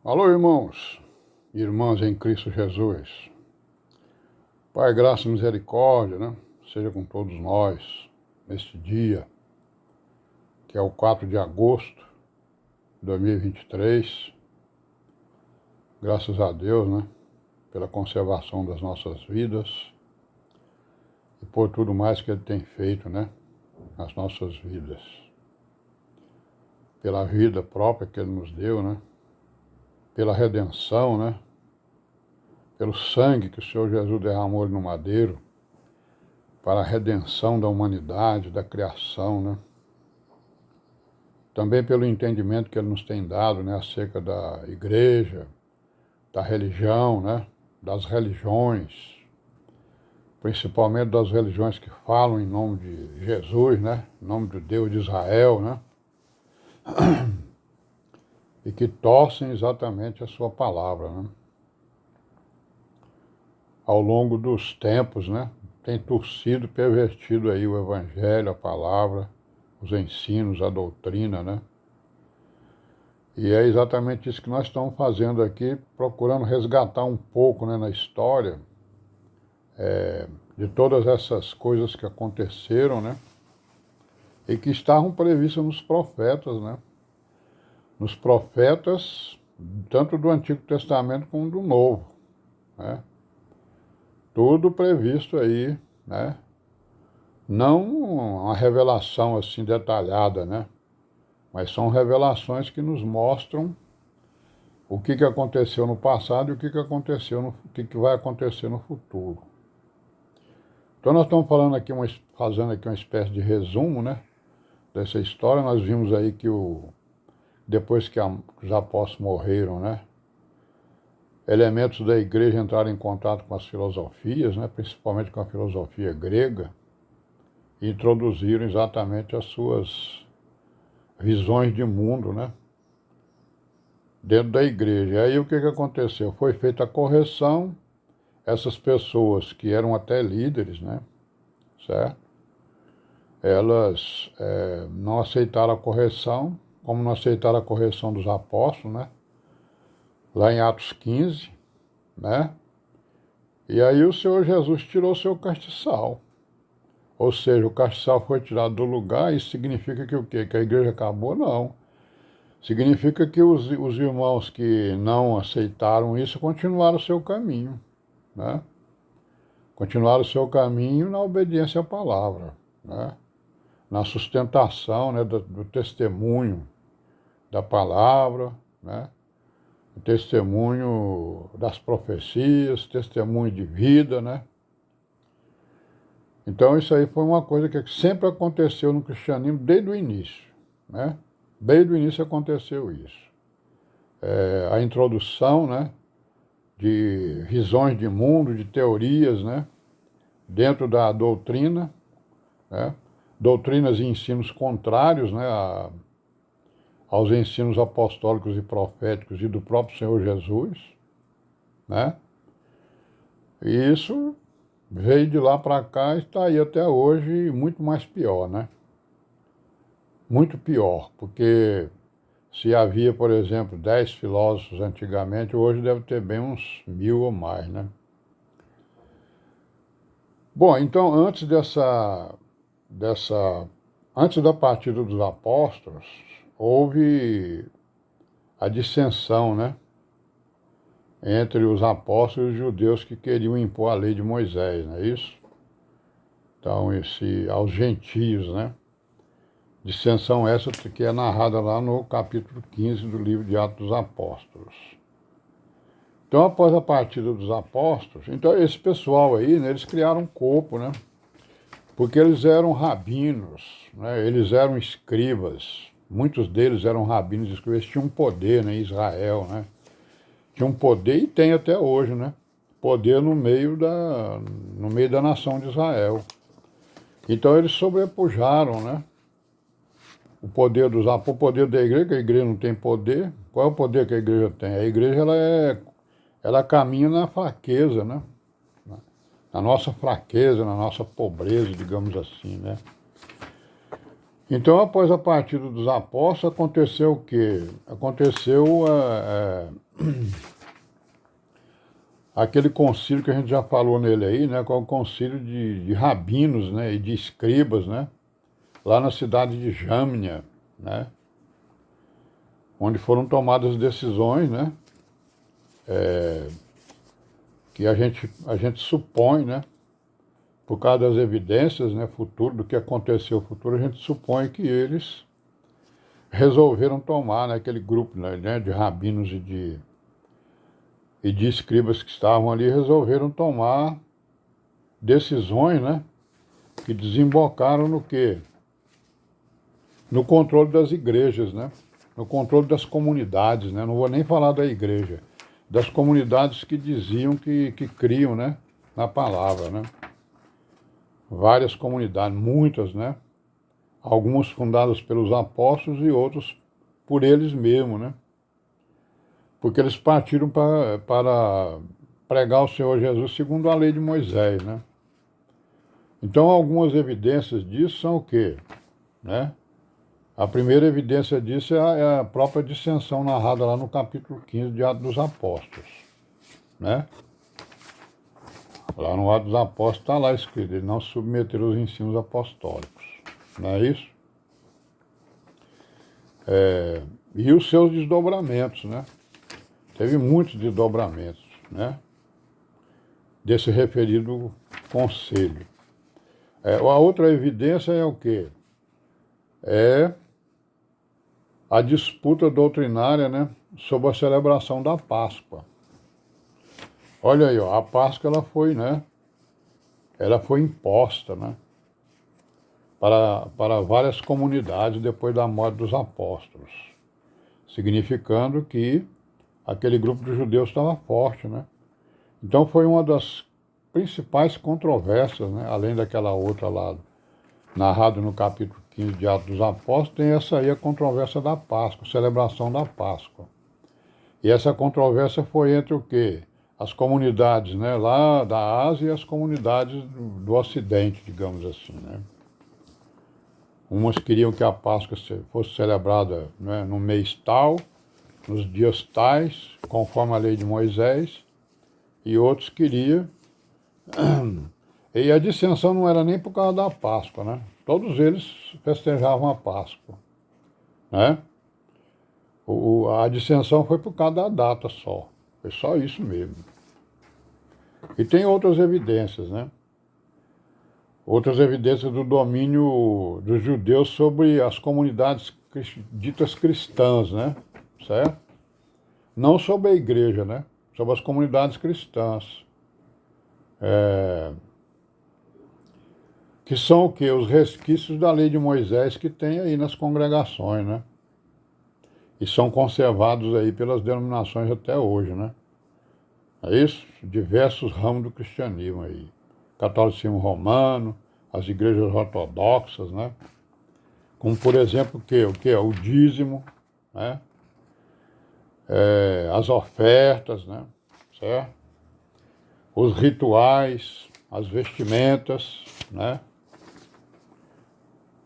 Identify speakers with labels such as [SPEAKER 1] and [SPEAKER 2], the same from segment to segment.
[SPEAKER 1] Alô, irmãos e irmãs em Cristo Jesus. Pai, graça e misericórdia, né? Seja com todos nós neste dia, que é o 4 de agosto de 2023. Graças a Deus, né? Pela conservação das nossas vidas e por tudo mais que Ele tem feito, né? Nas nossas vidas. Pela vida própria que Ele nos deu, né? Pela redenção, né? Pelo sangue que o Senhor Jesus derramou no madeiro, para a redenção da humanidade, da criação, né? Também pelo entendimento que Ele nos tem dado, né? Acerca da igreja, da religião, né? Das religiões, principalmente das religiões que falam em nome de Jesus, né? Em nome do Deus de Israel, né? E que torcem exatamente a sua palavra, né? Ao longo dos tempos, né? Tem torcido, pervertido aí o evangelho, a palavra, os ensinos, a doutrina, né? E é exatamente isso que nós estamos fazendo aqui, procurando resgatar um pouco, né, na história de todas essas coisas que aconteceram, né? E que estavam previstas nos profetas, né? Nos profetas, tanto do Antigo Testamento como do Novo, né? Tudo previsto aí, né? Não uma revelação assim detalhada, né? Mas são revelações que nos mostram o que aconteceu no passado e o que aconteceu, o que vai acontecer no futuro. Então nós estamos falando aqui, fazendo aqui uma espécie de resumo, né? Dessa história. Nós vimos aí que depois que os apóstolos morreram, né? Elementos da igreja entraram em contato com as filosofias, né? Principalmente com a filosofia grega, e introduziram exatamente as suas visões de mundo, né? Dentro da igreja. E aí o que aconteceu? Foi feita a correção, essas pessoas que eram até líderes, né? Certo? Elas não aceitaram a correção, como não aceitaram a correção dos apóstolos, né? Lá em Atos 15, né? E aí o Senhor Jesus tirou seu castiçal. Ou seja, o castiçal foi tirado do lugar. Isso significa que o quê? Que a igreja acabou? Não. Significa que os irmãos que não aceitaram isso continuaram o seu caminho, né? Continuaram o seu caminho na obediência à palavra, né? Na sustentação, né, do testemunho da palavra, né? O testemunho das profecias, testemunho de vida, né? Então isso aí foi uma coisa que sempre aconteceu no cristianismo desde o início, né? Desde o início aconteceu isso. A introdução, né, de visões de mundo, de teorias, né, dentro da doutrina, né? Doutrinas e ensinos contrários, né, aos ensinos apostólicos e proféticos e do próprio Senhor Jesus, né? E isso veio de lá para cá e está aí até hoje, muito mais pior, né? Muito pior, porque se havia, por exemplo, 10 filósofos antigamente, hoje deve ter bem uns 1000 ou mais, né? Bom, então antes antes da partida dos apóstolos, houve a dissensão, né, entre os apóstolos e os judeus que queriam impor a lei de Moisés, não é isso? Então, aos gentios, né? Dissensão essa que é narrada lá no capítulo 15 do livro de Atos dos Apóstolos. Então, após a partida dos apóstolos, então esse pessoal aí, né, eles criaram um corpo, né? Porque eles eram rabinos, né? Eles eram escribas, muitos deles eram rabinos e escribas, eles tinham um poder, né, em Israel, né? Tinha um poder e tem até hoje, né? Poder no meio da nação de Israel. Então eles sobrepujaram, né? O poder o poder da igreja, que a igreja não tem poder. Qual é o poder que a igreja tem? A igreja ela caminha na fraqueza, né? Na nossa fraqueza, na nossa pobreza, digamos assim, né? Então, após a partida dos apóstolos, aconteceu o quê? Aconteceu aquele concílio que a gente já falou nele aí, né, que é o concílio de rabinos, né, e de escribas, né, lá na cidade de Jâmnia, né, onde foram tomadas decisões, né, que a gente supõe, né, por causa das evidências, né, futuro, do que aconteceu no futuro, a gente supõe que eles resolveram tomar, né, aquele grupo, né, de rabinos e de escribas que estavam ali, resolveram tomar decisões, né, que desembocaram no quê? No controle das igrejas, né, no controle das comunidades, né, não vou nem falar da igreja, das comunidades que diziam que criam, né, na palavra, né. Várias comunidades, muitas, né, algumas fundadas pelos apóstolos e outros por eles mesmos, né, porque eles partiram para pregar o Senhor Jesus segundo a lei de Moisés, né. Então, algumas evidências disso são o quê? Né? A primeira evidência disso é a própria dissensão narrada lá no capítulo 15 de Atos dos Apóstolos, né? Lá no Atos dos Apóstolos está lá escrito, eles não submeteram os ensinos apostólicos, não é isso? E os seus desdobramentos, né? Teve muitos desdobramentos, né? Desse referido conselho. A outra evidência é o quê? É a disputa doutrinária, né, sobre a celebração da Páscoa. Olha aí, ó, a Páscoa ela foi imposta, né, para várias comunidades depois da morte dos apóstolos, significando que aquele grupo de judeus estava forte, né? Então foi uma das principais controvérsias, né, além daquela outra lá narrado no capítulo 15 de Atos dos Apóstolos, tem essa aí, a controvérsia da Páscoa, a celebração da Páscoa. E essa controvérsia foi entre o quê? As comunidades, né, lá da Ásia e as comunidades do Ocidente, digamos assim, né. Umas queriam que a Páscoa fosse celebrada, né, no mês tal, nos dias tais, conforme a lei de Moisés, e outros queriam. E a dissensão não era nem por causa da Páscoa, né? Todos eles festejavam a Páscoa, né? A dissensão foi por causa da data só. Foi só isso mesmo. E tem outras evidências, né? Outras evidências do domínio dos judeus sobre as comunidades ditas cristãs, né? Certo? Não sobre a igreja, né? Sobre as comunidades cristãs. Que são o quê? Os resquícios da lei de Moisés que tem aí nas congregações, né? E são conservados aí pelas denominações até hoje, né? É isso? Diversos ramos do cristianismo aí. Catolicismo romano, as igrejas ortodoxas, né? Como, por exemplo, o que? O dízimo, né? As ofertas, né? Certo? Os rituais, as vestimentas, né?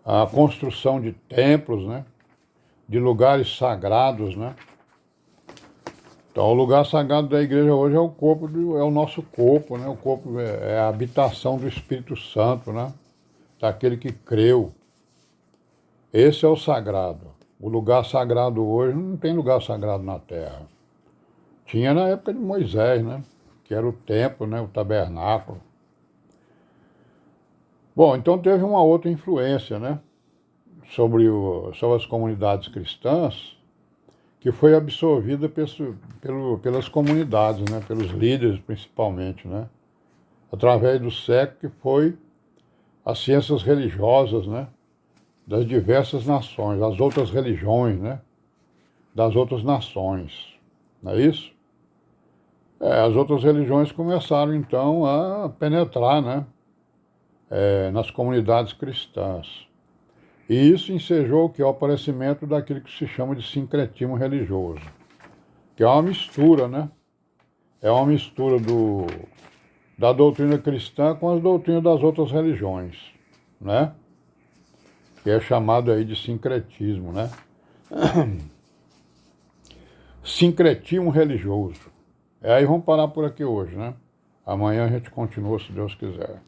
[SPEAKER 1] A construção de templos, né? De lugares sagrados, né? Então, o lugar sagrado da igreja hoje é o corpo, é o nosso corpo, né? O corpo é a habitação do Espírito Santo, né? Daquele que creu. Esse é o sagrado. O lugar sagrado hoje não tem lugar sagrado na terra. Tinha na época de Moisés, né? Que era o templo, né? O tabernáculo. Bom, então teve uma outra influência, né? Sobre as comunidades cristãs, que foi absorvida pelas comunidades, né? Pelos líderes principalmente, né? Através do século, que foi as ciências religiosas, né? Das diversas nações, as outras religiões, né? Das outras nações, não é isso? As outras religiões começaram, então, a penetrar, né? Nas comunidades cristãs. E isso ensejou que é o aparecimento daquilo que se chama de sincretismo religioso, que é uma mistura, né? É uma mistura da doutrina cristã com as doutrinas das outras religiões, né? Que é chamado aí de sincretismo, né? sincretismo religioso. Aí vamos parar por aqui hoje, né? Amanhã a gente continua, se Deus quiser.